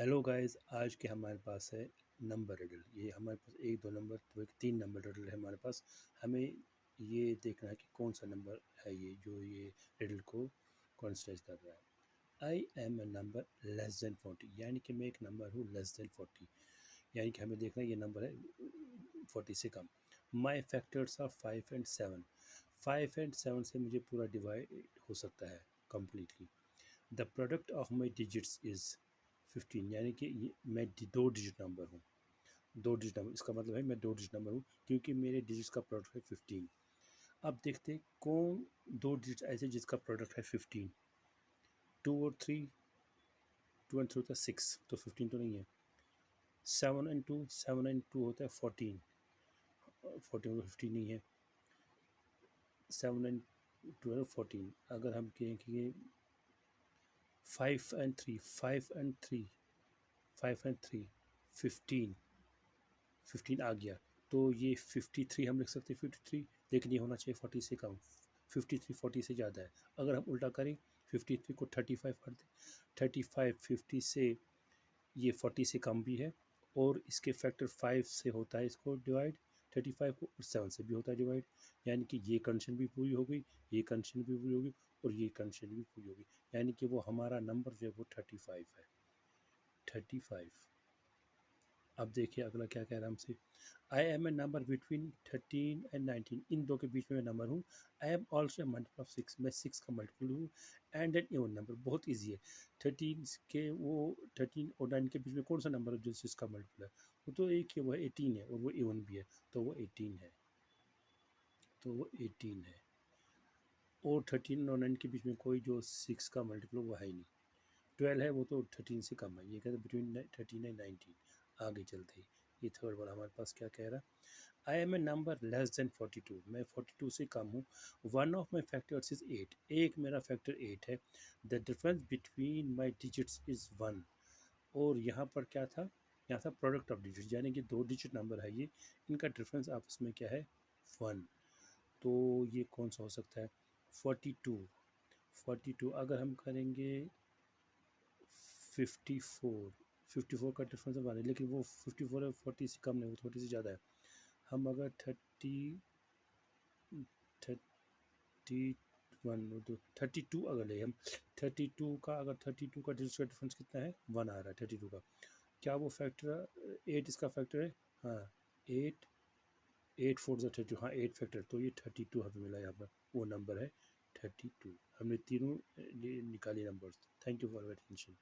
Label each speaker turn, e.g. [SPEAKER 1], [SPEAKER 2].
[SPEAKER 1] Hello guys, आज के हमारे पास है नंबर रिडल। ये हमारे पास एक दो नंबर तो एक तीन नंबर रिडल है हमारे पास। हमें ये देखना है कि कौन सा नंबर है ये जो ये रिडल को कॉन्स्टेज कर रहा है। I am a number less than 40, यानी कि मैं एक नंबर हूँ लेस देन 40, यानी कि हमें देखना है ये नंबर है 40 से कम। माई फैक्टर्स आर 5 एंड 7। 5 एंड 7 से मुझे पूरा डिवाइड हो सकता है completely. The product of my digits is 15, यानी कि मैं दो डिजिट नंबर हूँ। दो डिजिट नंबर, इसका मतलब है मैं दो डिजिट नंबर हूँ क्योंकि मेरे डिजिट्स का प्रोडक्ट है 15। अब देखते हैं कौन दो डिजिट ऐसे जिसका प्रोडक्ट है 15। 2 और 3, 2 एंड 3 होता है 6, तो 15 तो नहीं है। 7 एंड 2, 7 एंड 2 होता है 14, 14 तो 15 नहीं है। 7 एंड 2 है 14। अगर हम कहें कि 5 एंड 3, 5 एंड 3, 5 एंड 3 15, 15 आ गया, तो ये 53 हम लिख सकते हैं 53, लेकिन ये होना चाहिए 40 से कम। 53 40 से ज़्यादा है। अगर हम उल्टा करें 53 को 35 कर दें, 35 50 से ये 40 से कम भी है, और इसके फैक्टर 5 से होता है इसको डिवाइड 35 को, और 7 से भी होता है डिवाइड। यानी कि ये कंडीशन भी पूरी हो गई, ये कंडीशन भी पूरी होगी, और ये कंडीशन भी पूरी होगी, यानी कि वो हमारा नंबर जो है वो 35 है। 35। अब देखिए अगला क्या कह रहा है हमसे। I am a number between 13 and 19, इन दो के बीच में मैं नंबर हूँ। I am also a multiple of 6, मैं 6 का मल्टीपल हूँ। एंड एन इवन नंबर, बहुत ईजी है। 13 के वो 13 और 9 के बीच में कौन सा नंबर है जो 6 का मल्टीपल है? वो तो एक है, वो 18 है, और वो इवन भी है, तो वो 18 है। तो वो 18 है, और 13 और 9 के बीच में कोई जो 6 का मल्टीपल वो है ही नहीं। 12 है, वो तो 13 से कम है। ये कहते हैं बिटवीन 13 एंड 19। आगे चलते ही ये थर्ड वाला हमारे पास क्या कह रहा है। I am a number less than 42, मैं 42 से कम हूँ। One of my factors is 8, एक मेरा फैक्टर 8 है। The difference between my digits is 1, और यहाँ पर क्या था, यहाँ था प्रोडक्ट ऑफ डिजिट, यानी कि दो डिजिट नंबर है ये, इनका डिफरेंस आपस में क्या है, 1। तो ये कौन सा हो सकता है? 42। 42 अगर हम करेंगे 54, 54 का डिफरेंस है 1 है, लेकिन वो 54 है, 40 से कम नहीं, वो 40 से ज़्यादा है। हम अगर 31 तो 32 अगर ले हम, 32 का अगर 32 का डिजिट का डिफरेंस कितना है, 1 आ रहा है 32 का। क्या वो फैक्टर 8 इसका फैक्टर है? हाँ, 8, 8 4 32, हाँ 8 फैक्टर, तो ये 32 हमें मिला यहाँ पर, वो नंबर है 32। हमने तीनों निकाली numbers. Thank you for attention.